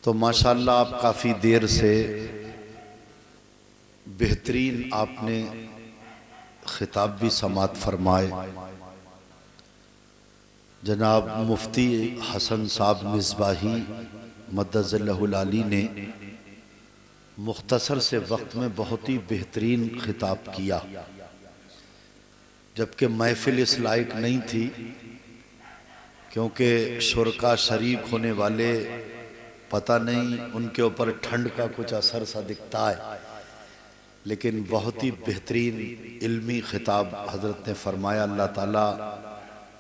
तो माशाल्लाह आप काफ़ी देर से बेहतरीन आपने खिताब भी समात फरमाए। जनाब मुफ्ती हसन साहब मिसबाही मद्दज़ल्लहुल आली ने मुख्तसर से वक्त में बहुत ही बेहतरीन खिताब किया, जबकि महफिल इस लायक नहीं थी, क्योंकि शुरका शरीक होने वाले पता नहीं उनके ऊपर ठंड का कुछ असर सा दिखता है, लेकिन बहुत ही बेहतरीन इल्मी खिताब हजरत ने फरमाया। अल्लाह ताला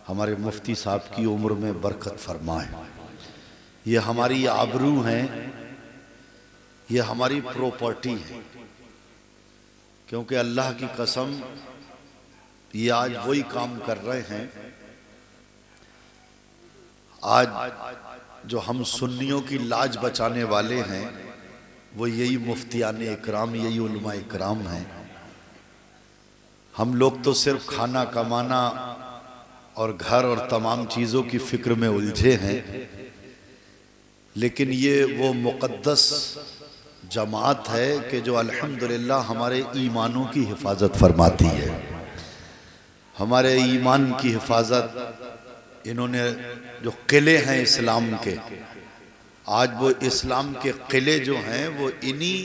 हमारे मुफ्ती साहब की उम्र में बरकत फरमाए। ये हमारी आबरू हैं, ये हमारी प्रॉपर्टी है, क्योंकि अल्लाह की कसम ये आज वही काम कर रहे हैं। आज जो हम सुन्नियों की लाज बचाने वाले हैं वो यही मुफ्तियान इकराम, यही उलमा इकराम हैं। हम लोग तो सिर्फ खाना कमाना और घर और तमाम चीज़ों की फिक्र में उलझे हैं, लेकिन ये वो मुक़द्दस जमात है कि जो अल्हम्दुलिल्लाह हमारे ईमानों की हिफाजत फरमाती है। हमारे ईमान की हिफाजत इन्होंने जो किले हैं इस्लाम के, आज वो इस्लाम के किले जो हैं वो इन्हीं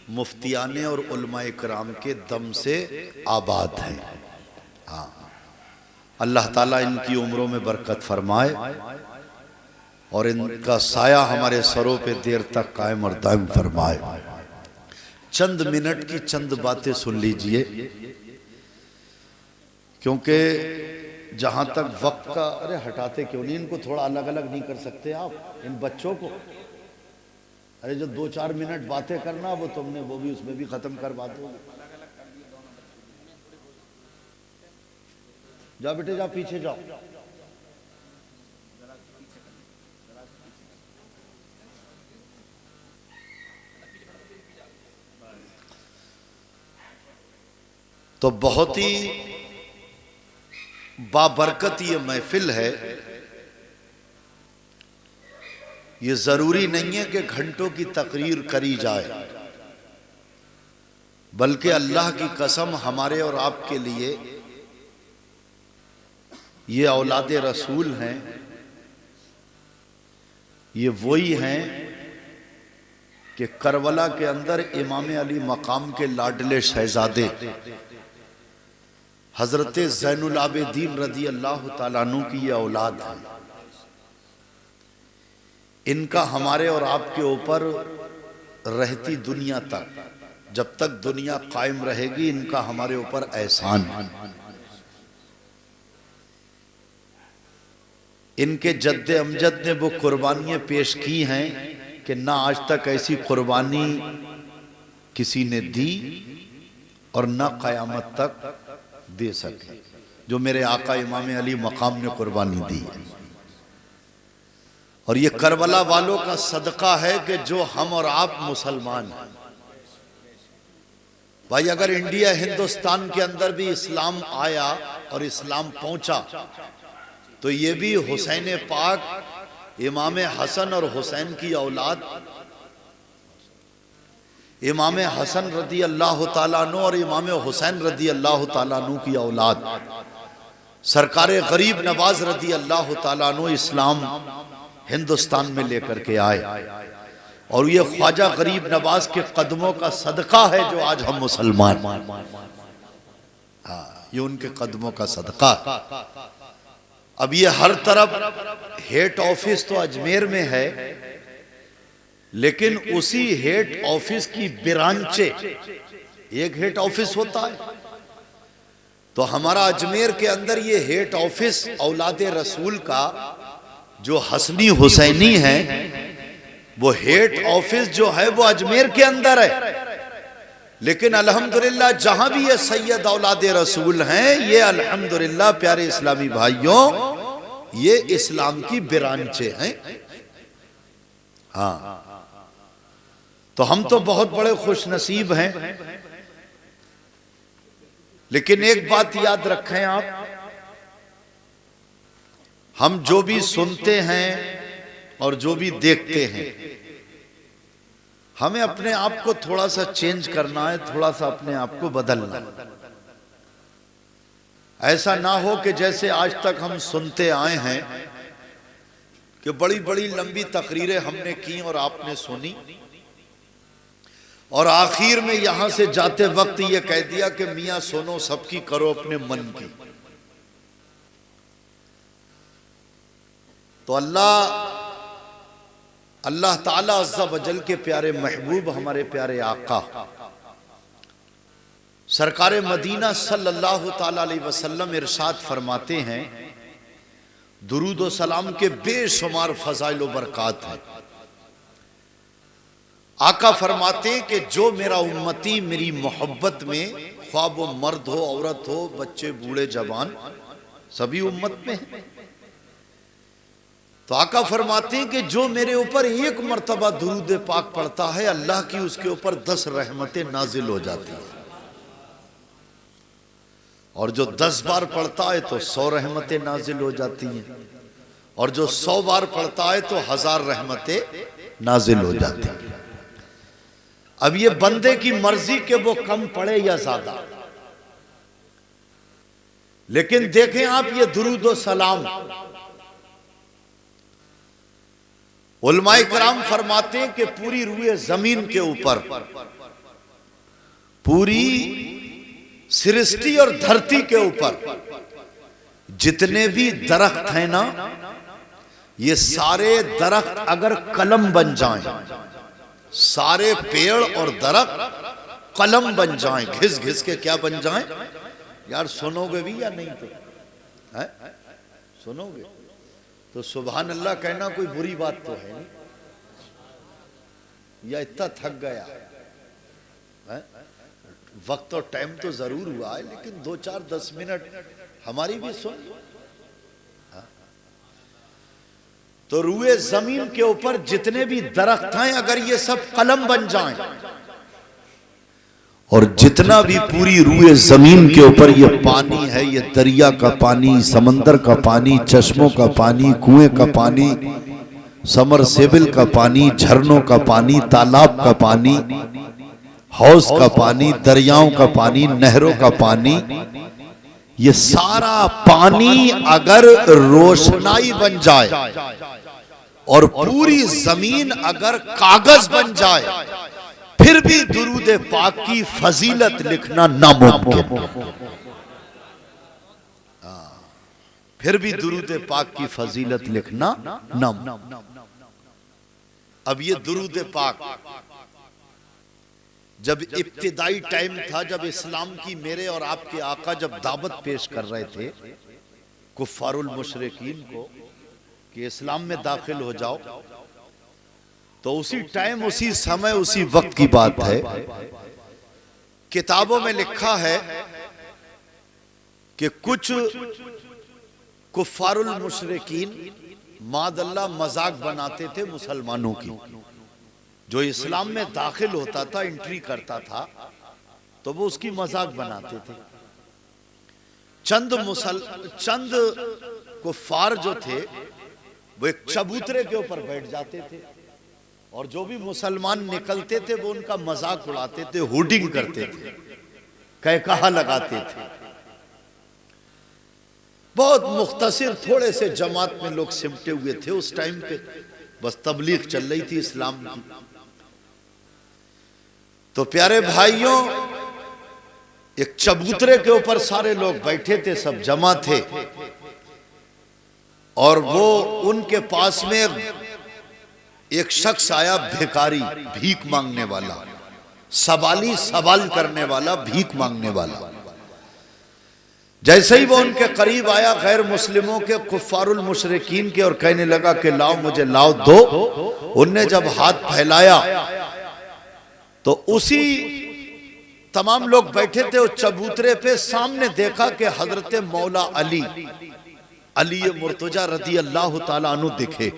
मुफ्तियाने और उलमा इकराम के दम से आबाद हैं। हाँ, अल्लाह ताला इनकी उम्रों में बरकत फरमाए और इनका साया हमारे सरों पे देर तक कायम और दायम फरमाए। चंद मिनट की चंद बातें सुन लीजिए, क्योंकि जहां तक वक्त का, अरे हटाते क्यों नहीं इनको, थोड़ा अलग अलग नहीं कर सकते आप इन बच्चों को? अरे जो 2-4 मिनट बातें करना वो तुमने वो भी उसमें भी खत्म करवा दो। जाओ बेटे जाओ, पीछे जाओ। तो बहुत ही बाबरकत ये महफिल है। ये जरूरी नहीं है कि घंटों की तकरीर करी जाए, बल्कि अल्लाह की कसम हमारे और आपके लिए ये औलादे रसूल हैं। ये वही हैं कि करबला के अंदर इमाम अली मकाम के लाडले शहजादे हजरत ज़ैनुल आबिदीन रज़ी अल्लाह ताला अन्हु की ये औलाद है। इनका हमारे और आपके ऊपर रहती दुनिया तक, जब तक दुनिया कायम रहेगी, इनका हमारे ऊपर एहसान है। इनके जद्दे अमजद ने वो कुर्बानियां पेश की हैं कि ना आज तक ऐसी कुर्बानी किसी ने दी और ना क़यामत तक दे सके जो मेरे आका इमाम अली मकाम ने कुर्बानी दी है। और ये करबला वालों का सदका है कि जो हम और आप मुसलमान हैं। भाई अगर इंडिया हिंदुस्तान के अंदर भी इस्लाम आया और इस्लाम पहुंचा तो ये भी हुसैन पाक, इमाम हसन और हुसैन की औलाद, इमाम हसन रदी अल्लाह ताला अन्हु और इमाम हुसैन रदी अल्लाह ताला अन्हु की औलाद, सरकार गरीब नवाज रदी अल्लाह ताला अन्हु इस्लाम हिंदुस्तान में लेकर के आए। और ये ख्वाजा गरीब नवाज के कदमों का सदका है जो आज हम मुसलमान। हाँ, ये उनके कदमों का सदका। अब ये हर तरफ हेड ऑफिस तो अजमेर में है, लेकिन उसी हेड ऑफिस की ब्रांचे, एक हेड ऑफिस होता है, तो हमारा अजमेर के अंदर ये हेड ऑफिस औलादे रसूल का जो हसनी हुसैनी है, वो हेड ऑफिस जो है वो अजमेर के अंदर है। लेकिन अल्हम्दुलिल्लाह जहां भी ये सैयद औलादे रसूल हैं, ये अल्हम्दुलिल्लाह प्यारे इस्लामी भाइयों, ये इस्लाम की ब्रांचे हैं। हाँ, तो हम तो बहुत बड़े खुश नसीब हैं। लेकिन एक बात याद रखें आप, हम जो भी सुनते हैं और जो भी देखते हैं, हमें अपने आप को थोड़ा सा चेंज करना है, थोड़ा सा अपने आप को बदलना है। ऐसा ना हो कि जैसे आज तक हम सुनते आए हैं कि बड़ी बड़ी लंबी तकरीरें हमने की और आपने सुनी, और आखिर में यहां से जाते वक्त ये कह दिया कि मियां सुनो सबकी करो अपने मन की। तो अल्लाह ताला अज़्ज़ा वजल के प्यारे महबूब, हमारे प्यारे आका सरकार मदीना सल्लल्लाहु ताला अलैहि वसल्लम इरशाद फरमाते हैं, दुरूद व सलाम के बेशुमार फज़ाइल व बरक़ात हैं। आका फरमाते हैं कि जो मेरा उम्मती मेरी मोहब्बत में, ख्वाह वो मर्द हो औरत हो, बच्चे बूढ़े जवान, सभी उम्मत में है। तो आका फरमाते हैं कि जो मेरे ऊपर एक मर्तबा दुरूद पाक पढ़ता है, अल्लाह की उसके ऊपर 10 रहमतें नाजिल हो जाती है, और जो 10 बार पढ़ता है तो 100 रहमतें नाजिल हो जाती हैं, और जो 100 बार पढ़ता है तो 1000 रहमतें नाजिल हो जाती हैं। अब ये बंदे की मर्जी के वो कम पढ़े या ज्यादा, लेकिन देखें आप ये दुरूद व सलाम, उलमाए किराम फरमाते हैं कि पूरी रूए जमीन के ऊपर, पूरी सृष्टि और धरती के ऊपर जितने भी दरख्त हैं ना, ये सारे दरख्त अगर कलम बन जाएं, सारे पेड़ और दरख्त कलम बन जाएं, घिस घिस के क्या बन जाएं? यार सुनोगे भी या नहीं? तो है सुनोगे तो सुभान अल्लाह कहना कोई बुरी बात तो है नहीं, या इतना थक गया है? वक्त और टाइम तो जरूर हुआ है, लेकिन 2-4-10 मिनट हमारी भी सुन। तो रूए जमीन के ऊपर जितने भी दरख्त हैं, अगर ये सब कलम बन जाएं, और जितना भी पूरी रूए जमीन के ऊपर ये पानी है, ये दरिया का पानी, समंदर का पानी, चश्मों का पानी, कुएं का पानी, समरसेबिल का पानी, झरनों का पानी, तालाब का पानी, हौज का पानी, दरियाओं का पानी, नहरों का पानी, ये सारा पानी अगर रोशनाई बन जाए और पूरी जमीन अगर कागज बन जाए, फिर भी दुरूद पाक की फजीलत लिखना नामुमकिन। फिर भी दुरूद पाक की फजीलत लिखना नामुमकिन। अब ये दुरूद पाक जब इब्तिदाई टाइम था, जब इस्लाम की मेरे और आपके आका जब दावत पेश कर रहे थे कुफ्फारुल मुशरिकीन को कि इस्लाम में दाखिल हो जाओ, तो उसी टाइम, उसी समय, उसी वक्त की बात है। किताबों में लिखा है कि कुछ कुफ्फारुल मुशरिकीन मादल्ला मजाक बनाते थे मुसलमानों की। जो इस्लाम में दाखिल होता था, एंट्री करता था, तो वो उसकी मजाक बनाते थे। चंद कुफ्फार जो थे वो एक चबूतरे के ऊपर बैठ जाते थे, और जो भी मुसलमान निकलते थे वो उनका मजाक उड़ाते थे, होर्डिंग करते थे, कहकहा लगाते थे। बहुत मुख्तसर थोड़े से जमात में लोग सिमटे हुए थे उस टाइम पे, बस तबलीग चल रही थी इस्लाम की। तो प्यारे भाइयों, एक चबूतरे के ऊपर सारे लोग बैठे थे, सब जमा थे, और वो उनके पास में एक शख्स आया, भिखारी, भीख मांगने वाला, सवाली, सवाल करने वाला, भीख मांगने वाला। जैसे ही वो उनके करीब आया, गैर मुस्लिमों के, कुफ्फारुल मुशरिकीन के, और कहने लगा कि लाओ मुझे, लाओ दो। उनने जब हाथ फैलाया तो उसी तमाम लोग बैठे थे उस चबूतरे पे, सामने देखा कि हजरत मौला अली मुर्तजा रदी अल्लाह ताला अन्हु दिखे।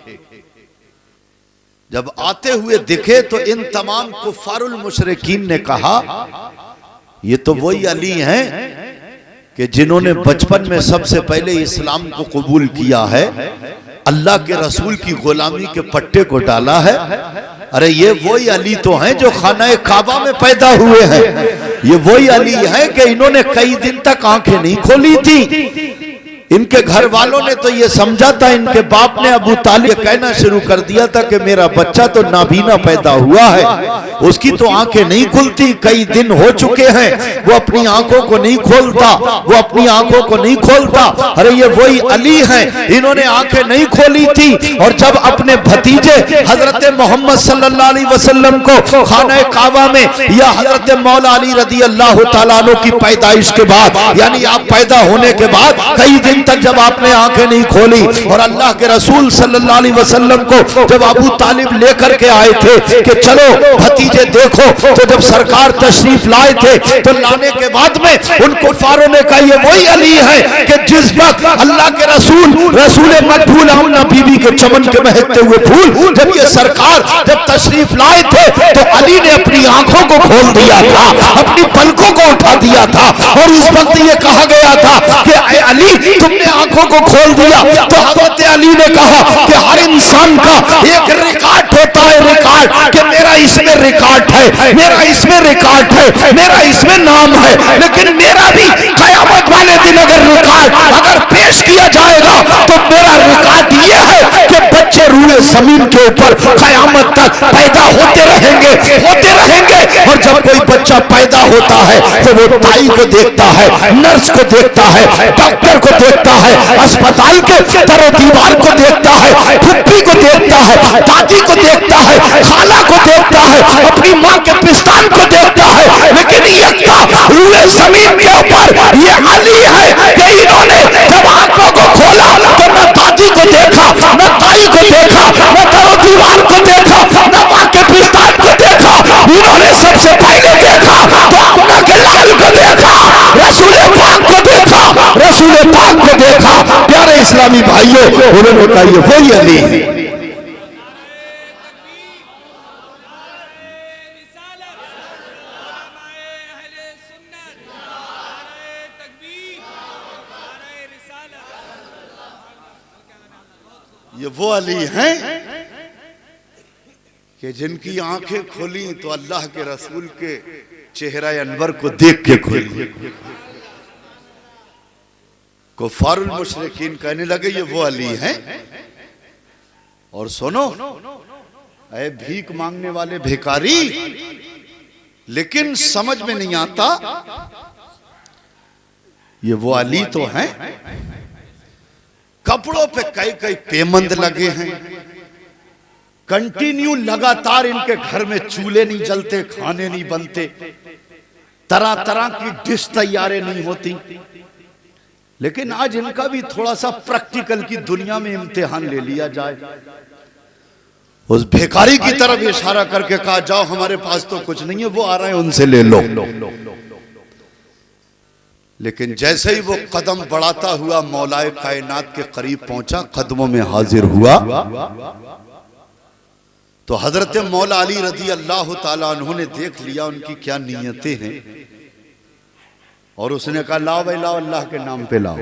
जब आते हुए दिखे तो इन तमाम कुफ्फारुल मुशरिकीन ने कहा, ये तो वही अली हैं कि जिन्होंने बचपन में सबसे पहले इस्लाम को कबूल किया है, अल्लाह के रसूल की गुलामी के पट्टे को डाला है। अरे ये वही अली तो हैं जो खाना काबा में पैदा हुए हैं। ये वही अली है कि इन्होंने कई दिन तक आंखें नहीं खोली थी। इनके घर वालों ने तो ये समझा था, इनके बाप ने अबू तालिब कहना शुरू कर दिया था कि मेरा बच्चा तो नाबीना पैदा हुआ है, उसकी तो आंखें नहीं खुलती, कई दिन हो चुके हैं, वो अपनी आंखों को नहीं खोलता, वो अपनी आंखों को नहीं खोलता। अरे ये वही अली हैं, इन्होंने आंखें नहीं खोली थी। और जब अपने भतीजे हजरत मोहम्मद सल्लल्लाहु अलैहि वसल्लम को खाना काबा में या हजरत मौला अली रदी अल्लाह तआला अन्हु की पैदाइश के बाद, यानी आप पैदा होने के बाद कई दिन तक जब आपने आंखें नहीं खोली, और अल्लाह के रसूल सल्लल्लाहु अलैहि वसल्लम को जब अबू तालिब लेकर के आए थे कि चलो भतीजे देखो, तो जब सरकार तशरीफ लाए थे तो लाने के बाद में उन कुफारों ने कहा ये वही अली है कि जिस वक्त अल्लाह के रसूल मकबूल आमना बीबी के चमन के महकते हुए फूल जब ये सरकार जब तशरीफ लाए थे तो अली ने अपनी आंखों को खोल दिया था, अपनी पलकों को उठा दिया था। और उस वक्त ये कहा गया था कि अली तुमने आंखों को खोल दिया। तो हजरत अली ने कहा कि हर इंसान का एक रिकॉर्ड होता है, रिकॉर्ड कि मेरा इसमें रिकॉर्ड है, मेरा इसमें रिकॉर्ड है, मेरा इसमें नाम है, लेकिन मेरा भी कयामत वाले दिन अगर रिकॉर्ड अगर पेश किया जाएगा तो मेरा रिकॉर्ड ये है कि बच्चे रूए जमीन के ऊपर कयामत तक पैदा होते रहेंगे, होते रहेंगे। और जब कोई बच्चा पैदा होता है तो वो ताई को देखता है, नर्स को देखता है, डॉक्टर को देखता है, अस्पताल के दरो दीवार को देखता है, फुप्पी को देखता है, दादी को देखता है, खाला को देखता है, अपनी माँ के पिस्तान को देखता है। लेकिन यक्का रूए जमीन के ऊपर ये अली है कि इन्होंने जब आंखों को खोला तो न दादी को देखा, न ताई को देखा, न दरो दीवार को देखा, न माँ के पिस्तान को देखा, इन्होंने सबसे पहले देखा तो अपना के लाल को देखा, रसूल पाक को देखा, रसूल पाक को देखा। प्यारे इस्लामी भाइयों, उन्होंने कहा ये वही अली है। ये वो अली हैं कि जिनकी आंखें खोली तो अल्लाह के रसूल के चेहरा अनवर को देख के खोली। कुफारुल मुशरिकीन कहने लगे ये वो अली हैं। और सुनो ऐ भीख मांगने वाले भिखारी, लेकिन समझ में नहीं आता ये वो अली तो हैं। कपड़ों पे कई कई पेमंद लगे हैं, कंटिन्यू लगातार इनके घर में चूल्हे नहीं जलते, खाने नहीं बनते, तरह तरह की डिश तैयारें नहीं होती। लेकिन आज इनका भी थोड़ा सा प्रैक्टिकल की दुनिया में इम्तिहान ले लिया जाए। उस भिखारी की तरफ इशारा करके कहा जाओ हमारे पास तो कुछ नहीं है, वो आ रहे हैं उनसे ले लो। लेकिन जैसे ही वो कदम बढ़ाता हुआ मौलाए कायनात के करीब पहुंचा, कदमों में हाजिर हुआ, तो हजरत मौला अली रदी अल्लाह ताला अन्हु ने देख लिया उनकी क्या नीयतें हैं। और उसने कहा लाओ भाई लाओ, अल्लाह के नाम पे लाओ।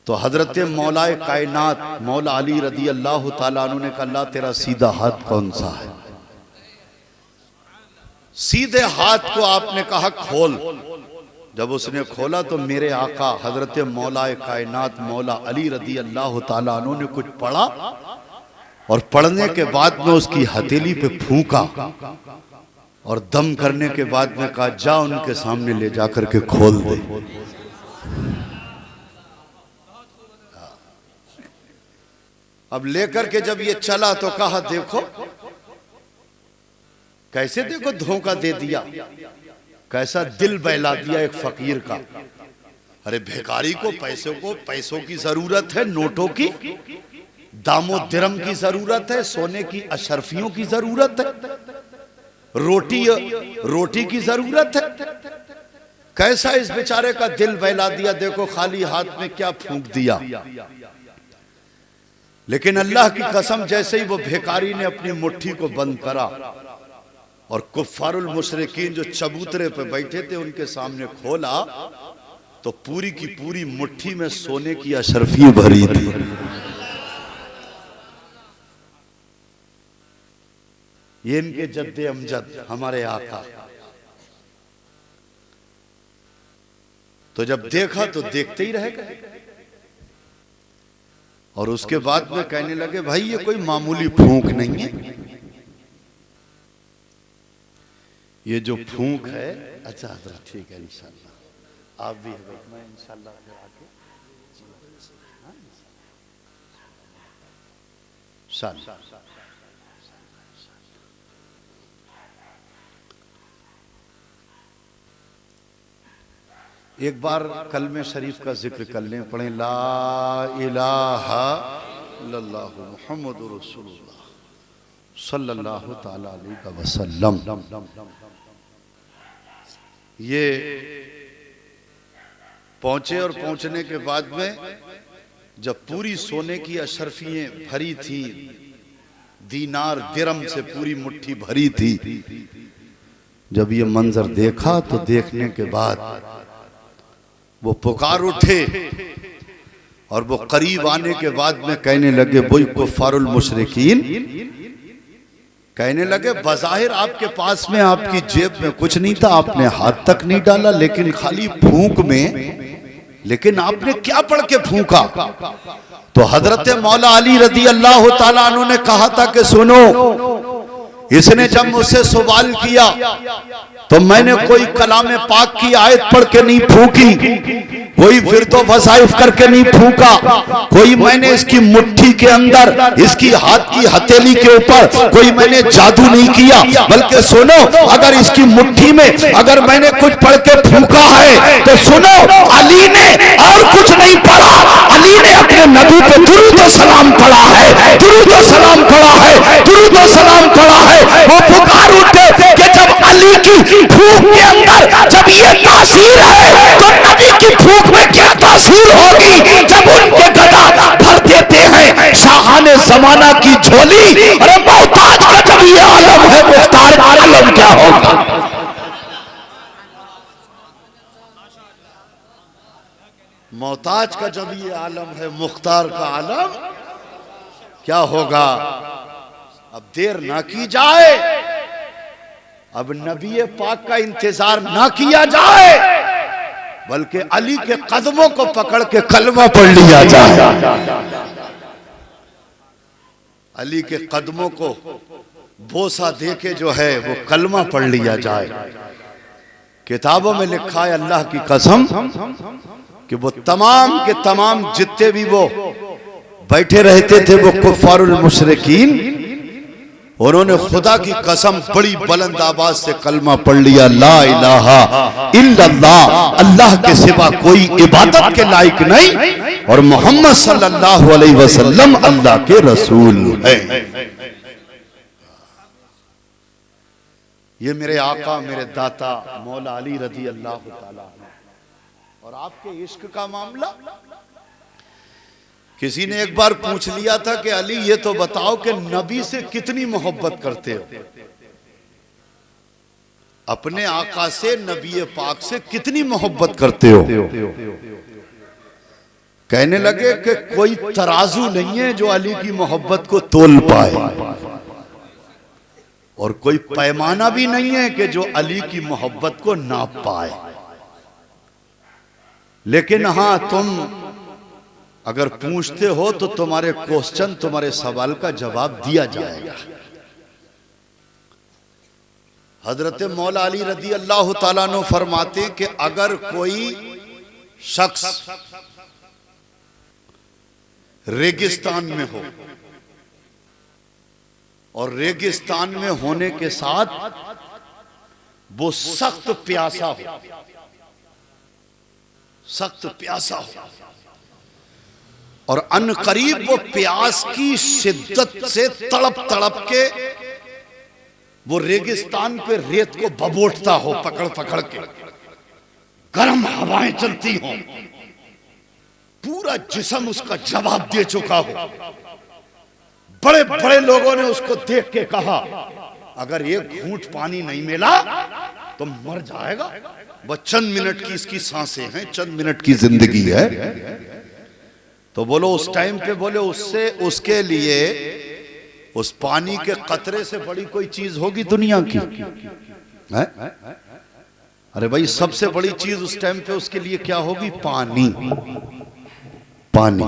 तो हजरत मौलाए कायनात मौला अली रदी अल्लाह ताला अन्हु ने कहा अल्लाह तेरा सीधा हाथ कौन सा है? सीधे हाथ को आपने कहा खोल। जब उसने खोला तो मेरे आका हजरत मौलाए कायनात मौला अली रदी अल्लाह ताला अन्हु ने कुछ पढ़ा, और पढ़ने के बाद में उसकी हथेली पे फूंका, और दम करने के बाद में कहा जा उनके सामने ले जाकर के खोल दे। अब लेकर के जब ये चला तो कहा देखो कैसे, देखो धोखा दे दिया, कैसा दिल बहला दिया एक फकीर का। अरे भिखारी को पैसों की जरूरत है, नोटों की, दामो दिरम की जरूरत है, सोने की अशरफियों की जरूरत है, रोटी की जरूरत है। कैसा इस बेचारे का दिल बहला दिया, देखो खाली हाथ में क्या फूंक दिया। लेकिन अल्लाह की कसम जैसे ही वो भिखारी ने अपनी मुट्ठी को बंद करा और कुफ्फारुल मुशरिकीन जो चबूतरे पे बैठे थे उनके सामने खोला, तो पूरी की पूरी मुट्ठी में सोने की अशरफी भरी थी। ये इनके जद्दे अमजद हमारे आका। तो जब देखा तो देखते ही रह गए और उसके बाद में कहने लगे भाई ये कोई मामूली फूंक नहीं है, ये जो फूंक है। अच्छा हजरत ठीक है, इंशाल्लाह आप भी मैं इंशाल्लाह फिर आके एक बार कलमे शरीफ का जिक्र कर लें, पढ़ें ला इलाहा इल्लल्लाह मुहम्मदुर रसूलुल्लाह सल्लल्लाहु ताला अलैहि वसल्लम। ये पहुंचे और पहुंचने के बाद में जब पूरी सोने की अशरफियां भरी थी, दीनार दिरम से पूरी मुट्ठी भरी थी, जब ये मंजर देखा तो देखने के बाद वो पुकार उठे और वो करीब आने के बाद में कहने लगे वही कुफ्फारुल मुशरिकीन, कहने लगे बज़ाहिर आपके पास में आपकी जेब में कुछ नहीं था, आपने हाथ तक नहीं डाला, लेकिन खाली फूंक में, लेकिन आपने क्या पढ़ के फूंका? तो हजरत मौला अली रदी अल्लाह ताला अन्हु ने कहा था कि सुनो, इसने जब मुझसे सवाल किया तो मैंने कोई कलाम पाक की आयत पढ़ के नहीं फूंकी, कोई फिर तो वसाइफ करके नहीं फूंका, कोई मैंने इसकी मुट्ठी के अंदर, इसकी हाथ की हथेली के ऊपर कोई मैंने जादू नहीं किया, बल्कि सुनो, अगर इसकी मुट्ठी में अगर मैंने कुछ पढ़ के फूंका है तो सुनो, अली ने और कुछ नहीं पढ़ा, अली ने अपने नबी पे दुरूद और सलाम पढ़ा है, दुरूद और सलाम पढ़ा है, दुरूद और सलाम पढ़ा है। वो पुकार उठे कि जब अली की फूंक के अंदर जब ये तासीर है तो नबी की फूंक में क्या तासीर होगी जब उनके गदा भर देते हैं शाहाने जमाना की झोली। अरे मोहताज का जब ये आलम है, मुख्तार का आलम क्या होगा? मोहताज का जब ये आलम है, मुख्तार का आलम क्या होगा? अब देर ना की जाए, अब नबी पाक का इंतजार ना किया जाए, बल्कि अली के कदमों को पकड़ के कलमा पढ़ लिया जाए। अली के कदमों को बोसा दे के जो है वो कलमा पढ़ लिया जाए। किताबों में लिखा है अल्लाह की कसम कि वो तमाम के तमाम जितने भी वो बैठे रहते थे वो कुफ्फारुल मुशरिकीन, उन्होंने खुदा की कसम बड़ी बुलंद आवाज से कलमा पढ़ लिया, ला इलाहा इल्लल्लाह, अल्लाह के सिवा कोई इबादत के लायक नहीं और मोहम्मद सल्लल्लाहु अलैहि वसल्लम अल्लाह के रसूल है। ये मेरे आका, मेरे दाता मौला अली रज़ी अल्लाह ताला और आपके इश्क का मामला। किसी ने एक बार पूछ लिया था कि अली ये तो बताओ कि नबी से कितनी मोहब्बत करते हो, अपने आका से, नबी पाक से कितनी मोहब्बत करते हो? कहने लगे कि कोई तराजू नहीं है जो अली की मोहब्बत को तोल पाए और कोई पैमाना भी नहीं है कि जो अली की मोहब्बत को नाप पाए। लेकिन हां, तुम अगर पूछते हो तो तुम्हारे क्वेश्चन, तुम्हारे सवाल का जवाब दिया जाएगा। हजरत मौला अली रज़ी अल्लाह ताला अन्हु फरमाते कि अगर कोई शख्स रेगिस्तान में हो और रेगिस्तान में होने के साथ वो सख्त प्यासा हो, सख्त प्यासा हो और अनकरीब वो प्यास की शिद्दत से तड़प तड़प के वो रेगिस्तान पे रेत को बबोटता हो पकड़ पकड़ के, गर्म हवाएं चलती हो, पूरा जिस्म उसका जवाब दे चुका हो। बड़े बड़े लोगों ने उसको देख के कहा अगर एक घूंट पानी नहीं मिला तो मर जाएगा, बस चंद मिनट की इसकी सांसें हैं, चंद मिनट की जिंदगी है। तो बोलो उस टाइम पे बोले उससे उसके लिए उस पानी के कतरे से बड़ी कोई चीज होगी दुनिया की है? अरे भाई सबसे बड़ी चीज उस टाइम पे उसके लिए क्या होगी? पानी। पानी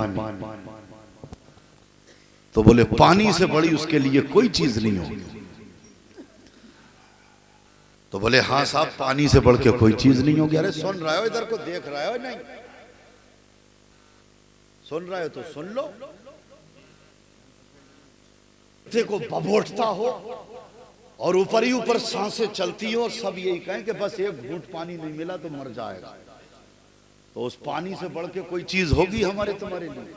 तो बोले पानी से बड़ी उसके लिए कोई चीज नहीं होगी। तो बोले हाँ साहब पानी से बढ़ के कोई चीज नहीं होगी। अरे सुन रहे हो, इधर को देख रहे हो? नहीं सुन रहे हो तो सुन लो। देखो बबोटता हो और ऊपर ही ऊपर सांसें चलती हो और सब यही कहें कि बस एक घूंट पानी नहीं मिला तो मर जाएगा। तो उस पानी से बढ़ के कोई चीज होगी हमारे तुम्हारे लिए?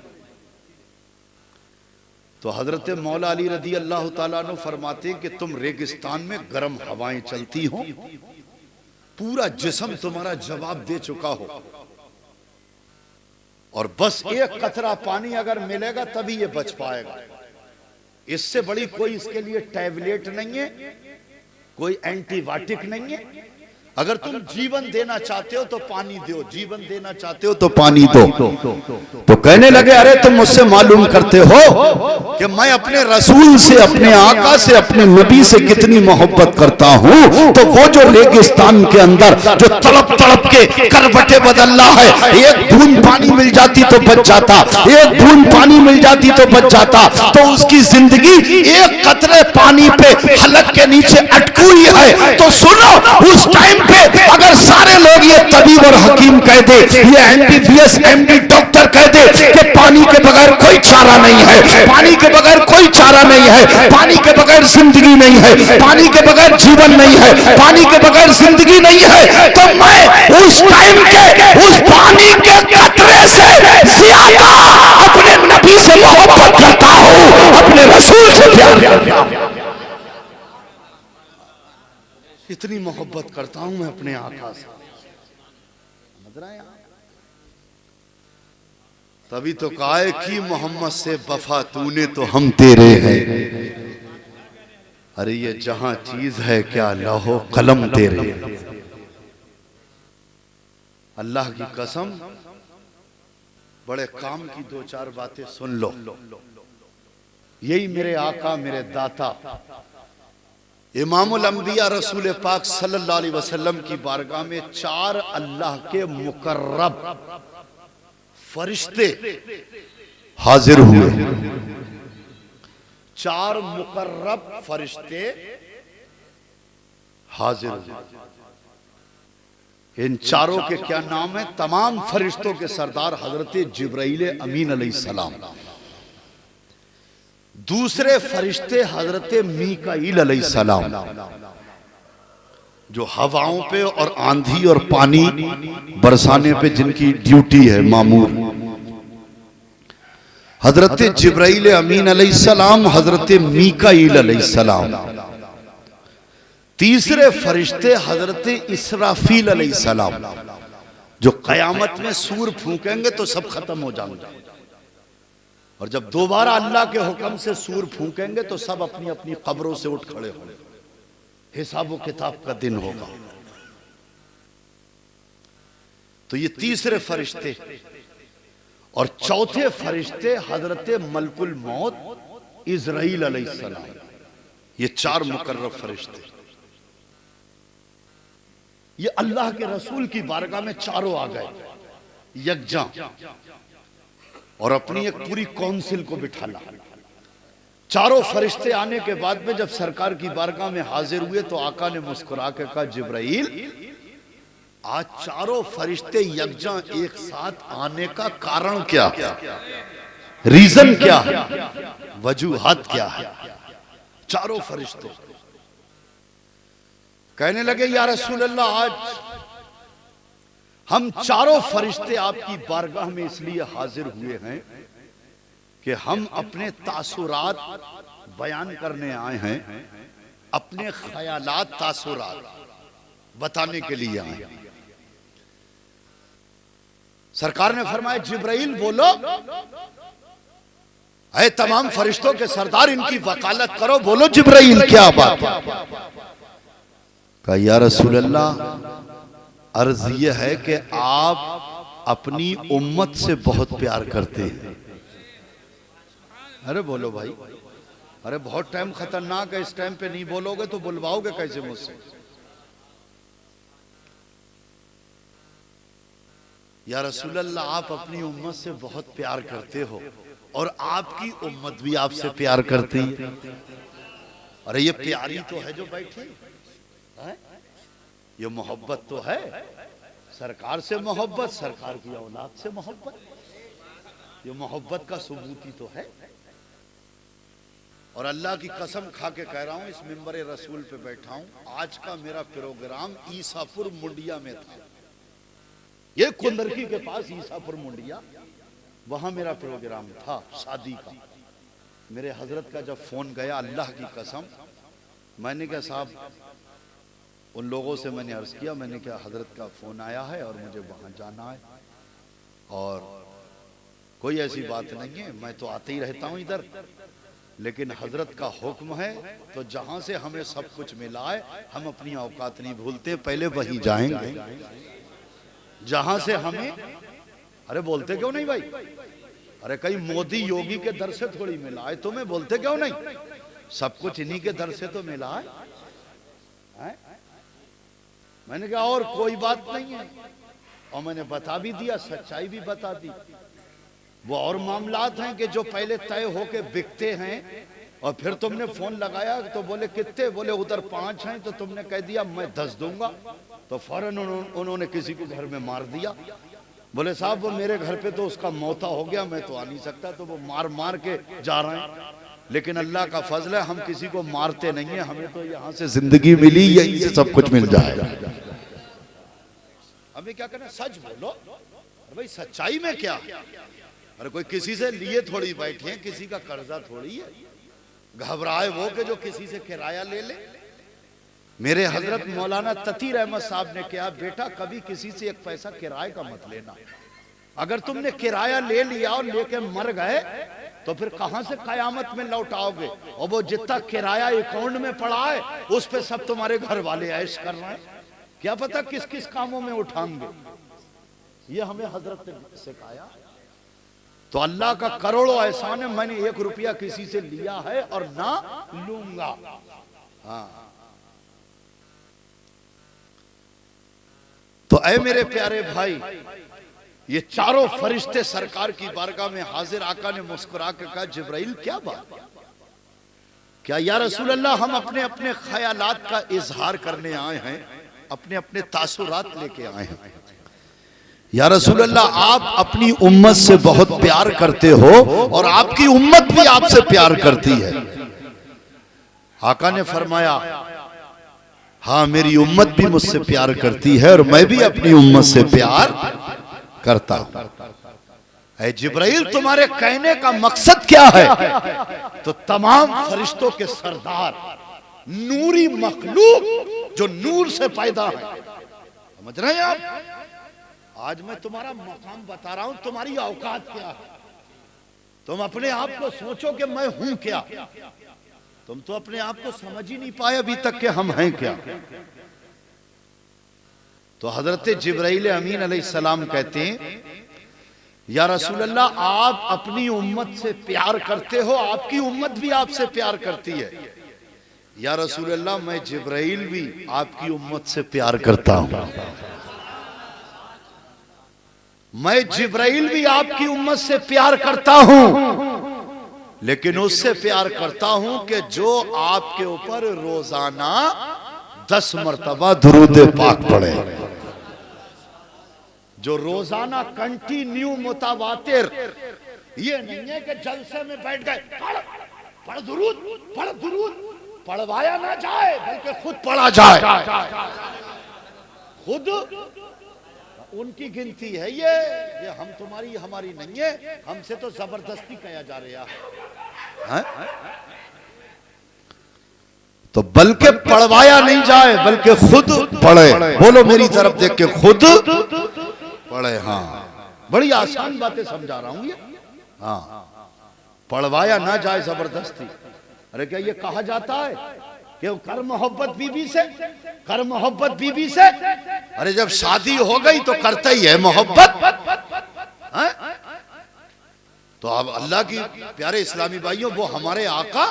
तो हजरत मौला अली रदी अल्लाह ताला अन्हु फरमाते हैं कि तुम रेगिस्तान में गर्म हवाएं चलती हो, पूरा जिस्म तुम्हारा जवाब दे चुका हो और बस एक कतरा पानी अगर मिलेगा तभी ये बच पाएगा। इससे बड़ी कोई इसके लिए टैबलेट नहीं है, कोई एंटीबायोटिक नहीं है। अगर तुम जीवन देना चाहते हो तो पानी दो, जीवन देना चाहते हो तो पानी दो। तो कहने लगे अरे तुम मुझसे मालूम करते हो कि मैं अपने रसूल से, अपने आका से, अपने नबी से कितनी मोहब्बत करता हूँ। तो वो जो रेगिस्तान के अंदर जो तड़प तड़प के करवटे बदल रहा है, एक बूंद पानी मिल जाती तो बच जाता, एक बूंद पानी मिल जाती तो बच जाता। तो उसकी जिंदगी एक कतरे पानी पे हलक के नीचे अटकी हुई है। तो सुनो, उस टाइम पे अगर सारे लोग ये तबीब और हकीम कह दे, ये एमबीबीएस एमडी डॉक्टर कह दे कि पानी के बगैर कोई चारा नहीं है, पानी के बगैर कोई चारा नहीं है, पानी के बगैर जिंदगी नहीं है, पानी के बगैर जीवन नहीं है, पानी के बगैर जिंदगी नहीं है, तो मैं उस टाइम के उस पानी के कतरे से ज्यादा अपने नबी से मोहब्बत करता हूँ, अपने रसूल से प्यार करता हूँ। इतनी मोहब्बत करता हूं मैं अपने आका से। तभी तो कहा है कि मोहम्मद से वफा तूने तो हम तेरे हैं। अरे ये जहां चीज है क्या लौहो कलम तेरे। अल्लाह की कसम, बड़े काम की दो चार बातें सुन लो। यही मेरे आका, मेरे दाता इमामुल अंबिया रसूल पाक सल्लल्लाहु अलैहि वसल्लम की बारगाह में चार अल्लाह के मुकर्रब फरिश्ते हाजिर हुए। चार मुकर्रब फरिश्ते हाजिर हुए। इन चारों के क्या नाम है? तमाम फरिश्तों के सरदार हजरत जिब्राइल अमीन अलैहिस्सलाम, दूसरे फरिश्ते हजरत मीकाईल अलैहिस्सलाम जो हवाओं पे और आंधी और पानी बरसाने पे जिनकी ड्यूटी है, मामूर। हजरत जिब्राइल अमीन अलैहिस्सलाम, हजरत मीकाईल अलैहिस्सलाम। तीसरे फरिश्ते हजरत इसराफील अलैहिस्सलाम जो कयामत में सूर फूकेंगे तो सब खत्म हो जाएंगे, और जब दोबारा अल्लाह के हुक्म से सूर फूकेंगे तो सब अपनी अपनी कब्रों से उठ खड़े होंगे। हिसाब किताब का दिन होगा। तो ये तीसरे फरिश्ते, और चौथे फरिश्ते हजरत मलकुल मौत इज़राइल अलैहिस्सलाम। ये चार मुकर्रब फरिश्ते, ये अल्लाह के रसूल की बारगाह में चारों आ गए यकजा, और अपनी एक पूरी काउंसिल को बिठाला। चारों फरिश्ते आने के बाद में जब सरकार की बारगाह में हाजिर हुए तो आका ने मुस्कुरा के कहा, जिब्राइल आज चारों फरिश्ते यकजा एक साथ आने का कारण क्या है, रीजन क्या है, वजूहात क्या है? चारों फरिश्तों कहने लगे, या रसूल अल्लाह आज हम चारों फरिश्ते आपकी बारगाह में इसलिए हाजिर हुए हैं कि हम अपने तासुरात बयान करने आए हैं, अपने ख्यालात तासुरात बताने के लिए आए हैं। सरकार ने फरमाया, जिब्राइल बोलो, ऐ तमाम फरिश्तों के सरदार इनकी वकालत करो, बोलो जिब्राइल क्या बात है? कहा, या रसूल अल्लाह अर्ज यह है कि आप अपनी उम्मत से बहुत प्यार करते हैं। अरे बोलो भाई, अरे बहुत टाइम खतरनाक है, इस टाइम पे नहीं बोलोगे तो बुलवाओगे कैसे मुझसे? या रसूल अल्लाह, आप अपनी उम्मत से बहुत प्यार करते हो और आपकी उम्मत भी आपसे प्यार करती है। अरे ये प्यारी तो है जो बैठी है, ये मोहब्बत तो है, सरकार से मोहब्बत, सरकार की औलाद से मोहब्बत, ये मोहब्बत का सबूत ही तो है। और अल्लाह की कसम खा के कह रहा हूं, इस मिंबर रसूल पे बैठा हूं, आज का मेरा प्रोग्राम ईसापुर मुंडिया में था, ये कुंदरकी के पास ईसापुर मुंडिया, वहां मेरा प्रोग्राम था शादी का। मेरे हजरत का जब फोन गया, अल्लाह की कसम, मैंने कहा साहब, उन लोगों से मैंने अर्ज किया, मैंने कहा हजरत का फोन आया है और मुझे वहां जाना है, और कोई ऐसी बात नहीं है, मैं तो आते ही रहता हूं इधर, लेकिन हजरत का हुक्म है तो जहां से हमें सब कुछ मिला है हम अपनी औकात नहीं भूलते, पहले वही जाएंगे जहां से हमें। अरे बोलते क्यों नहीं भाई? अरे कहीं मोदी योगी के दर से थोड़ी मिला है तुम्हें, बोलते क्यों नहीं? सब कुछ इन्हीं के दर से तो मिला है? मैंने कहा और कोई बात नहीं है, और मैंने बता भी दिया, सच्चाई भी बता दी। वो और मामलात हैं कि जो पहले तय होके बिकते हैं, और फिर तुमने फोन लगाया तो बोले कितने, बोले उधर 5 हैं, तो तुमने कह दिया मैं 10 दूंगा, तो फौरन उन्होंने किसी को घर में मार दिया। बोले साहब वो मेरे घर पे तो उसका मौता हो गया, मैं तो आ नहीं सकता, तो वो मार मार के जा रहे हैं। लेकिन अल्लाह का फजल है, हम किसी को मारते नहीं है, हमें तो यहाँ से जिंदगी मिली, यहीं से सब कुछ मिल जाएगा। हमें क्या करना, सच बोलो। अरे भाई सच्चाई में क्या, अरे कोई किसी से लिए थोड़ी बैठे हैं, किसी का कर्जा थोड़ी है, घबराए वो कि जो किसी से किराया ले ले। मेरे हजरत मौलाना ततीर अहमद साहब ने कहा, बेटा कभी किसी से 1 पैसा किराए का मत लेना, अगर तुमने किराया ले लिया और लेके मर गए तो फिर कहां से कयामत में लौटाओगे? और वो जितना किराया अकाउंट में पड़ा है उस पे सब तुम्हारे घर वाले ऐश कर रहे हैं, क्या पता किस किस कामों में उठाएंगे। ये हमें हजरत ने सिखाया। तो अल्लाह का करोड़ों एहसान है, मैंने 1 रुपया किसी से लिया है और ना लूंगा। हाँ, तो ऐ मेरे प्यारे भाई, ये चारों फरिश्ते सरकार की बारगाह में हाजिर, आका ने मुस्कुरा के कहा, जिब्राइल क्या बात, क्या या रसूल अल्लाह, हम अपने अपने ख्यालात का इजहार करने आए हैं, अपने अपने तासुरात लेके आए हैं। या रसूल अल्लाह, आप अपनी उम्मत से बहुत प्यार करते हो और आपकी उम्मत भी आपसे प्यार करती है। आका ने फरमाया, हाँ मेरी उम्मत भी मुझसे प्यार करती है और मैं भी अपनी उम्मत से प्यार करता हूं। ऐ जिब्राइल, तुम्हारे कहने का मकसद क्या है? तो तमाम फरिश्तों के सरदार, नूरी मखलूक जो नूर से पैदा है, समझ रहे हैं आप? आज मैं तुम्हारा मकाम बता रहा हूं, तुम्हारी औकात क्या है। तुम अपने आप को सोचो कि मैं हूं क्या, तुम तो अपने आप को समझ ही नहीं पाए अभी तक कि हम हैं क्या। तो हजरत जिब्राइल अमीन अलैहिस्सलाम कहते हैं, या रसूल अल्लाह, आप अपनी उम्मत से प्यार करते हो, आपकी उम्मत भी आपसे प्यार करती है। या रसूल अल्लाह, मैं जिब्राइल भी आपकी उम्मत से प्यार करता हूं। मैं जिब्राइल भी आपकी उम्मत से प्यार करता हूं, लेकिन उससे प्यार करता हूं कि जो आपके ऊपर रोजाना 10 मरतबा दुरूद पाक पढ़े, जो रोजाना कंटिन्यू मुतावातिर, ये नहीं है कि जलसे में बैठ गए पढ़ दुरूद, पढ़वाया ना जाए बल्कि खुद पढ़ा जाए। खुद उनकी गिनती है ये हम तुम्हारी हमारी नहीं है, हमसे तो जबरदस्ती किया जा रहा है। तो बल्कि पढ़वाया नहीं जाए बल्कि खुद पढ़े। बोलो मेरी तरफ देख के, खुद पढ़े। हाँ, बड़ी आसान बातें समझा रहा हूं ये। हाँ, पढ़वाया ना जाए जबरदस्ती। अरे क्या ये कहा जाता है कि कर मोहब्बत बीबी से, कर मोहब्बत बीबी से? अरे जब शादी हो गई तो करता ही है मोहब्बत। तो अब अल्लाह की प्यारे इस्लामी भाइयों, वो हमारे आका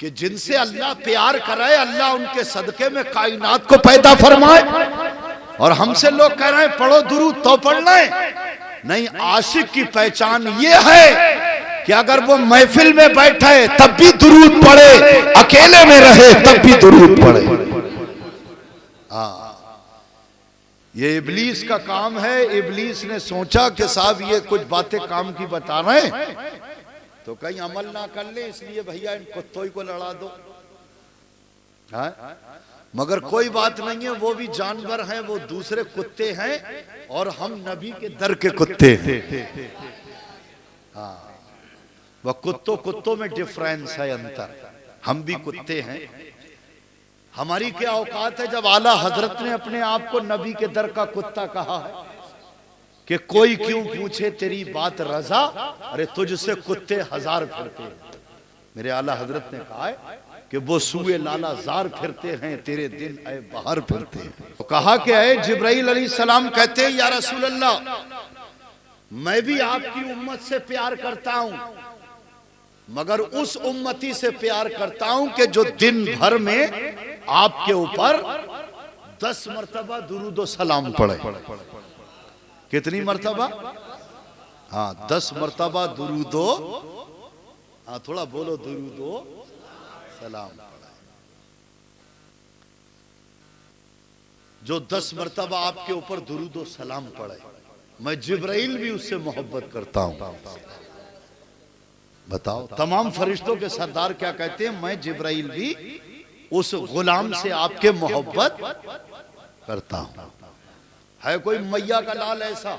कि जिनसे अल्लाह प्यार करे अल्लाह उनके सदके में कायनात को पैदा फरमाए। और हमसे लोग कह रहे हैं पढ़ो दुरूद तो पढ़ लें। नहीं, आशिक की पहचान ये है कि अगर वो महफिल में बैठे तब भी दुरूद पढ़े, अकेले में रहे तब भी दुरूद पढ़े। ये इबलीस का काम है। इबलीस ने सोचा कि साहब ये कुछ बातें काम की बता रहे हैं तो कहीं अमल ना कर ले, इसलिए भैया इन कुत्तों को लड़ा दो। मगर कोई बात नहीं है, वो भी जानवर हैं, वो दूसरे कुत्ते हैं और हम नबी के दर के कुत्ते हैं। हाँ, वह कुत्तों में डिफरेंस है, अंतर। हम भी कुत्ते हैं। हमारी क्या औकात है जब आला हजरत ने अपने आप को नबी के दर का कुत्ता कहा है कि कोई क्यों पूछे तेरी बात रजा, अरे तुझसे कुत्ते हजार फिरते हैं। मेरे आला हजरत ने कहा है कि वो सूए लाला जार फिरते हैं, तेरे दिन आए बाहर फिरते हैं। तो कहा कि आए जिब्राइल अलैहिस्सलाम कहते हैं या रसूल अल्लाह, मैं भी आपकी उम्मत से प्यार करता हूं, मगर उस उम्मती से प्यार करता हूं कि जो दिन भर में आपके ऊपर 10 मरतबा दुरूद सलाम पढ़े। कितनी मरतबा? हाँ, 10 मरतबा दुरूदो, हाँ थोड़ा बोलो, दुरूदो सलाम पढ़े। जो 10 मरतबा आपके ऊपर दुरूदो सलाम पढ़े, मैं जिब्राइल भी उससे मोहब्बत करता हूं। बताओ, तमाम फरिश्तों के सरदार क्या कहते हैं? मैं जिब्राइल भी उस गुलाम से आपके मोहब्बत करता हूं। है कोई मैया का लाल ऐसा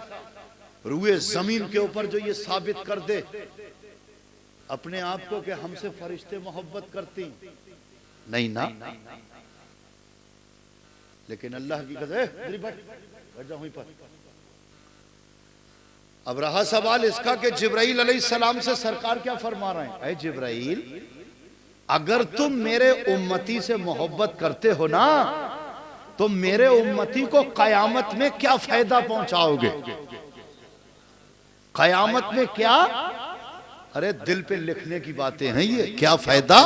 रुए जमीन के ऊपर जो ये साबित कर दे अपने आप को कि हमसे फरिश्ते मोहब्बत करती? नहीं ना। लेकिन अल्लाह की कसम, बैठ जा वहीं पर। अब रहा सवाल इसका कि जिब्राइल अलैहिस्सलाम से सरकार क्या फरमा रहे हैं? ऐ जिब्राइल, अगर तुम मेरे उम्मती से मोहब्बत करते हो ना तो मेरे उम्मती को कयामत में क्या फायदा पहुंचाओगे? कयामत में क्या? अरे दिल पे लिखने की बातें हैं ये। क्या फायदा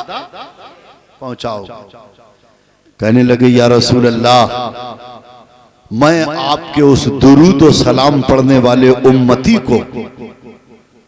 पहुंचाओगे? कहने लगे या रसूल अल्लाह, मैं आपके उस दुरूद और सलाम पढ़ने वाले उम्मती को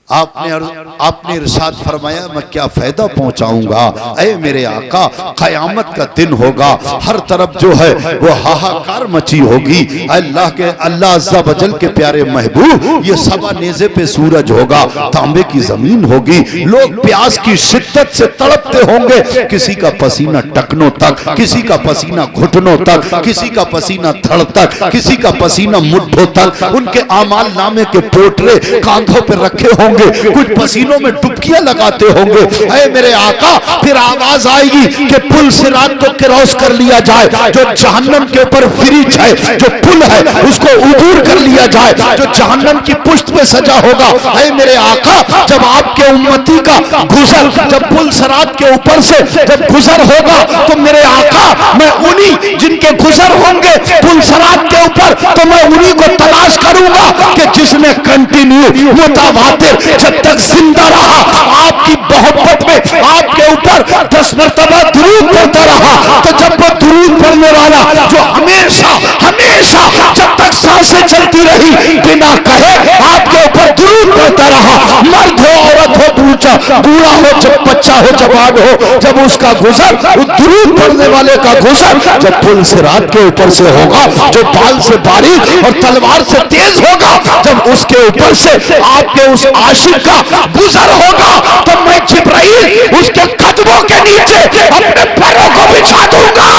आपने इरशाद फरमाया मैं क्या फायदा पहुंचाऊंगा? ऐ मेरे आका, कयामत का दिन होगा, हर तरफ जो है वो हाहाकार मची होगी। अल्लाह अज़्ज़ा वजल के प्यारे महबूब, ये सवा नेज़े पे सूरज होगा, तांबे की जमीन होगी, लोग प्यास की शिद्दत से तड़पते होंगे, किसी का पसीना टखनों तक, किसी का पसीना घुटनों तक, किसी का पसीना धड़ तक, किसी का पसीना मुट्ठों तक। उनके आमाल नामे के पोटरे कांधों पर रखे होंगे, कुछ पसीनों में डुबकियां लगाते होंगे। ऐ मेरे आका, फिर आवाज आएगी कि पुल सिरात को क्रॉस कर लिया जाए, जो जहन्नम के ऊपर ब्रिज है, जो पुल है उसको उबूर कर लिया जाए, जो जहन्नम की पुष्ट पे सजा होगा। ऐ मेरे आका, जब आपके उम्मती का गुजर, जब पुल सिरात के ऊपर से जब गुजर होगा तो मेरे आका, मैं उन्हीं जिनके गुजर होंगे पुल सिरात के ऊपर, तो मैं उन्हीं को तलाश करूंगा कि जिसने कंटिन्यू मुतावातिर जब तक जिंदा रहा आपकी मोहब्बत में आपके ऊपर 10 मरतबा दुरूद पढ़ता रहा। तो जब वो दुरूद पढ़ने वाला जो हमेशा हमेशा जब तक सांसें चलती रही बिना कहे आपके ऊपर दुरूद पढ़ता रहा, मर्द हो औरत हो, बूढ़ा हो जब बच्चा हो जवान हो, जब उसका गुजर दुरूद पढ़ने वाले का गुजर जब पुल सिरात के ऊपर से होगा, जो बाल से बारीक और तलवार से तेज होगा, जब उसके ऊपर से आपके उस आशिक का गुजर होगा, तो मैं जिब्राइल उसके कदमों के नीचे अपने पैरों को बिछा दूंगा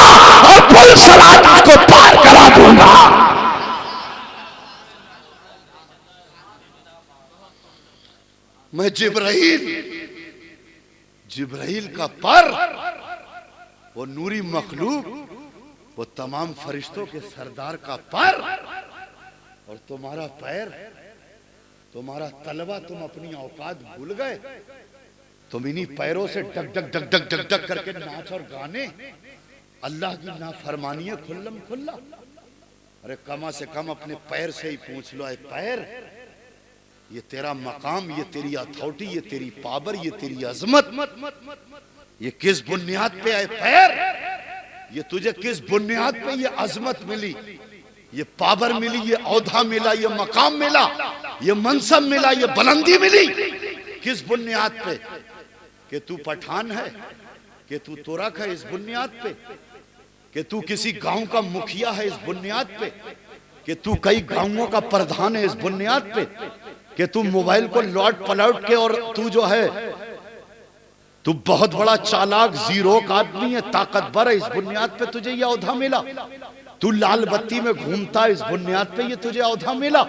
और पुल सिरात को पार करा दूंगा। मैं जिब्राइल का पर, वो नूरी मखलूक, वो तमाम फरिश्तों के सरदार का पर, और तुम्हारा पैर, तुम्हारा तलवा, तुम अपनी औकात भूल गए। तुम इन्हीं पैरों से duck duck duck duck duck duck करके नाच और गाने, अल्लाह की नाफरमानी है खुल्लम खुल्ला। अरे कमा से कम अपने पैर से ही पूछ लो, ऐ पैर, ये तेरा मकाम, ये तेरी अथॉरिटी, ये तेरी पावर, ये तेरी अजमत ये किस बुनियाद पे है पैर? ये तुझे किस बुनियाद पे ये अजमत मिली, ये पावर मिली, ये औधा मिला, ये मकाम मिला, ये मनसब मिला, ये बुलंदी मिली? किस बुनियाद पे? कि तू पठान है, कि तू तुरक है इस बुनियाद पे, कि तू किसी गांव का मुखिया है इस बुनियाद पे, कि तू कई गांवों का प्रधान है इस बुनियाद पे, कि तू मोबाइल को लौट पलट के और तू जो है तू बहुत बड़ा चालाक जीरोक आदमी है, ताकतवर है, इस बुनियाद पे तुझे यह औधा मिला? तू लाल बत्ती में घूमता है, इस बुनियाद पे ये तुझे औधा मिला?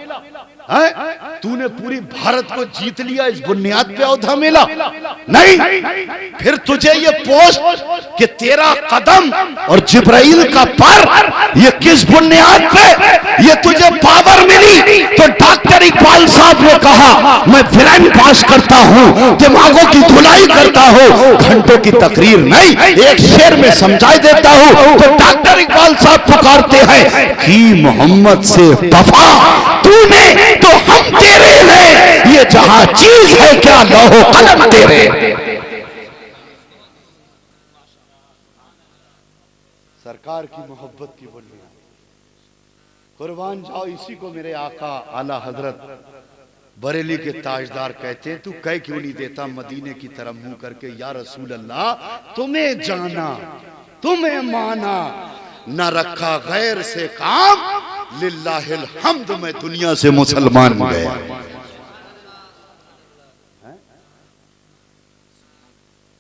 है तूने पूरी भारत को जीत लिया, इस बुनियाद पे औधा मिला? नहीं। फिर तुझे ये पोस्ट कि तेरा कदम और जिब्राइल का पर, ये किस बुनियाद पे ये तुझे पावर मिली? तो डॉक्टर इकबाल साहब ने कहा मैं ब्रेन पास करता हूँ, दिमागों की धुलाई करता हूँ, घंटों की तकरीर नहीं, एक शेर में समझा देता हूँ। तो डॉक्टर इकबाल साहब पुकारते हैं कि मोहम्मद से वफा तूने तो हम तेरे हैं, ये जहां चीज है क्या लौहो कलम तेरे। सरकार की मोहब्बत की बुनियाद, कुर्बान जाओ इसी को मेरे आका आला हजरत बरेली के ताजदार कहते हैं। तू कह क्यों नहीं देता मदीने की तरफ मुंह करके, या रसूल अल्लाह तुम्हें जाना तुम्हें माना, न रखा गैर से काम, लिल्लाहिल हम्द मैं दुनिया से मुसलमान गया।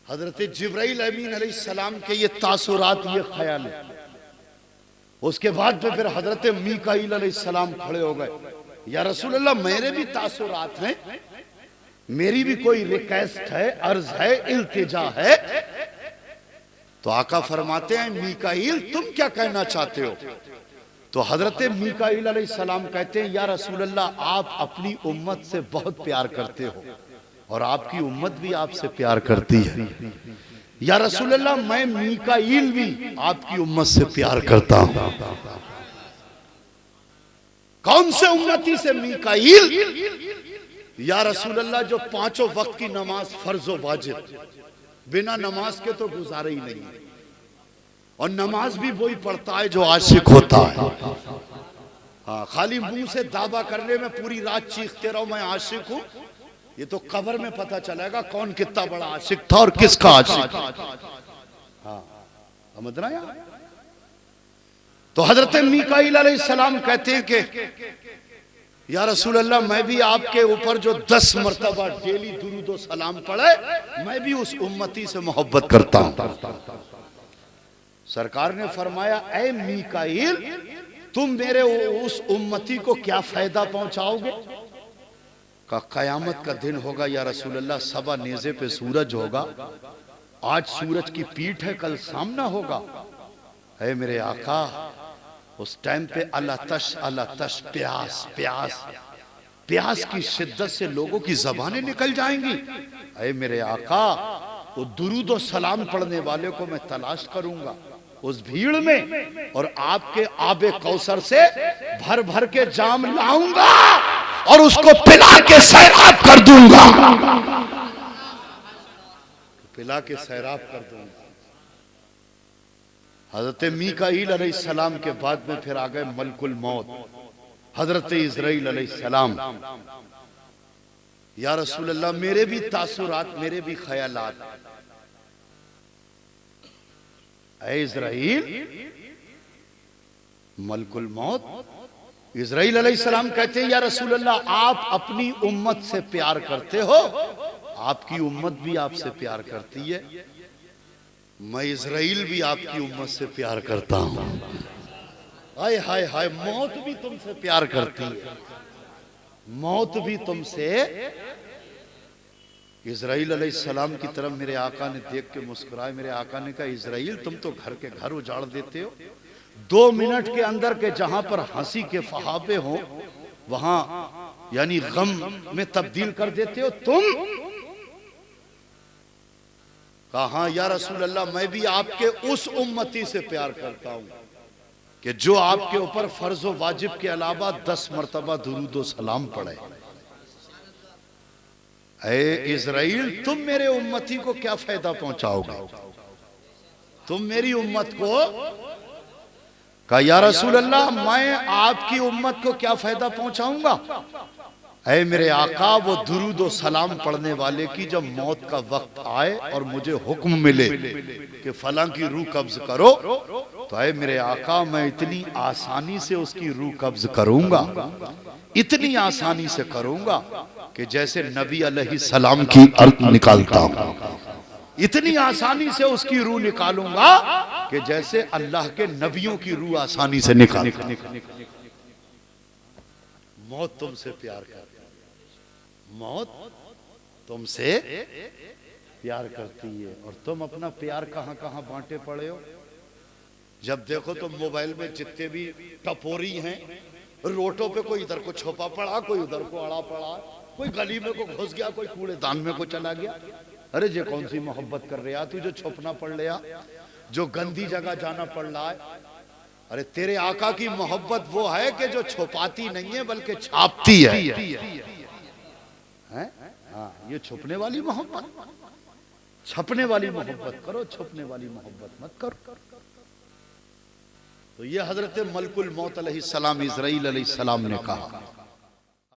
हजरत जिब्राइल अमीन अलैहिस्सलाम के ये तासुरात, ये ख्याल है। उसके बाद में फिर हजरत मीकाईल अलैहिस्सलाम खड़े हो गए, या रसूल अल्लाह मेरे भी तासुरात हैं, मेरी भी कोई रिक्वेस्ट है, अर्ज है, इल्तिजा है। तो आका फरमाते हैं मीकाईल तुम क्या कहना चाहते हो? तो हजरत मीकाईल अलैहिस्सलाम कहते हैं या रसूल अल्लाह आप अपनी उम्मत से बहुत प्यार करते हो और आपकी उम्मत भी आपसे प्यार करती है। या रसूल अल्लाह मैं मीकाईल भी आपकी उम्मत से प्यार करता हूं। कौन से उम्मती से? मीकाईल। या रसूल अल्लाह जो पांचों वक्त की नमाज फर्ज व वाजिब, बिना नमाज के तो गुजारा ही नहीं, और नमाज भी वही पढ़ता है जो आशिक होता है। हाँ, खाली मुंह से दावा करने में पूरी रात चीखते रहो मैं आशिक हूं, ये तो कब्र में पता चलेगा कौन कितना बड़ा आशिक था और किसका आशिक। हाँ, समझ रहे हैं? तो हजरत मीकाईल अलैहिस्सलाम कहते हैं कि या रसूल अल्लाह मैं भी आपके ऊपर जो 10 मरतबा डेली दुरूद व सलाम पढ़े, मैं भी उस उम्मती से मोहब्बत करता हूं। सरकार ने फरमाया ऐ मीकाईल तुम मेरे उस उम्मती को क्या फायदा पहुंचाओगे? का कयामत का दिन होगा या रसूल अल्लाह, सबा नेज़े पे सूरज होगा, आज सूरज की पीठ है, कल सामना होगा। है मेरे आका उस टाइम पे अल्लाह तश प्यास प्यास प्यास की शिद्दत से लोगों की जबानें निकल जाएंगी। ऐ मेरे आका वो दुरूद व सलाम पढ़ने वाले को मैं तलाश करूंगा उस भीड़ में, और आपके आबे कौसर से भर भर के जाम लाऊंगा और उसको पिला के सैराब कर दूंगा, पिला के सैराब कर दूंगा। हजरत मीकाईल अलैहिस्सलाम के बाद में फिर आ गए मलकुल मौत, हजरत इज़राइल अलैहिस्सलाम। या रसूल अल्लाह मेरे भी तासुरात, मेरे भी ख्यालात। ऐ इज़राइल, मलकुल मौत। इज़राइल अलैहिस्सलाम कहते हैं या रसूल अल्लाह आप अपनी उम्मत से प्यार करते हो, आपकी उम्मत भी आपसे प्यार करती है, मैं इज़राइल भी आपकी उम्मत से प्यार करता हूं। हाय हाय हाय, मौत भी तुमसे प्यार करती है, मौत भी तुमसे। इज़राइल अलैहिस्सलाम की तरफ मेरे आका ने देख के मुस्कुराए। मेरे आका ने कहा इज़राइल तुम तो घर के घर उजाड़ देते हो, 2 मिनट के अंदर के जहां पर हंसी के फहाबे हो वहां यानी गम में तब्दील कर देते हो तुम। कहा या रसूल अल्लाह मैं भी आपके उस उम्मती से प्यार करता हूं कि जो आपके ऊपर फर्ज व वाजिब के अलावा 10 मरतबा दुरूद व सलाम पढ़े। ऐ इज़राइल, तुम मेरे उम्मती को क्या फायदा पहुंचाओगे? तुम मेरी उम्मत को, कहा या रसूल अल्लाह, मैं आपकी उम्मत को क्या फायदा पहुंचाऊंगा? ऐ मेरे आका, वो दुरूद व सलाम पढ़ने वाले की जब मौत का वक्त आए और मुझे हुक्म मिले कि फलां की रूह कब्ज करो, तो ऐ मेरे आका, मैं इतनी आसानी से उसकी रूह कब्ज करूंगा, इतनी आसानी से करूंगा कि जैसे नबी अलैहिस्सलाम की अर्थ निकालता हूं, इतनी आसानी से उसकी रूह निकालूंगा कि जैसे अल्लाह के नबियों की रूह आसानी से निकाल। मौत तुमसे प्यार करती है, मौत तुमसे प्यार करती है, और तुम अपना प्यार कहां कहां बांटे पड़े हो। जब देखो तो मोबाइल में जितने भी टपोरी हैं, रोटों पे कोई इधर को छुपा पड़ा, कोई उधर को अड़ा पड़ा, कोई गली में को घुस गया, कोई कूड़ेदान में को चला गया। अरे जे कौन सी मोहब्बत कर रहे, तू जो छुपना पड़ रहा, जो गंदी जगह जाना पड़ रहा है। अरे तेरे आका की मोहब्बत वो है कि जो छुपाती नहीं है बल्कि छापती है? हाँ, ये छुपने वाली मोहब्बत, छपने वाली मोहब्बत करो, छुपने वाली मोहब्बत मत करो। तो ये हजरत मलकुल मौत अलैहिस्सलाम इज़राइल अलैहिस्सलाम ने कहा।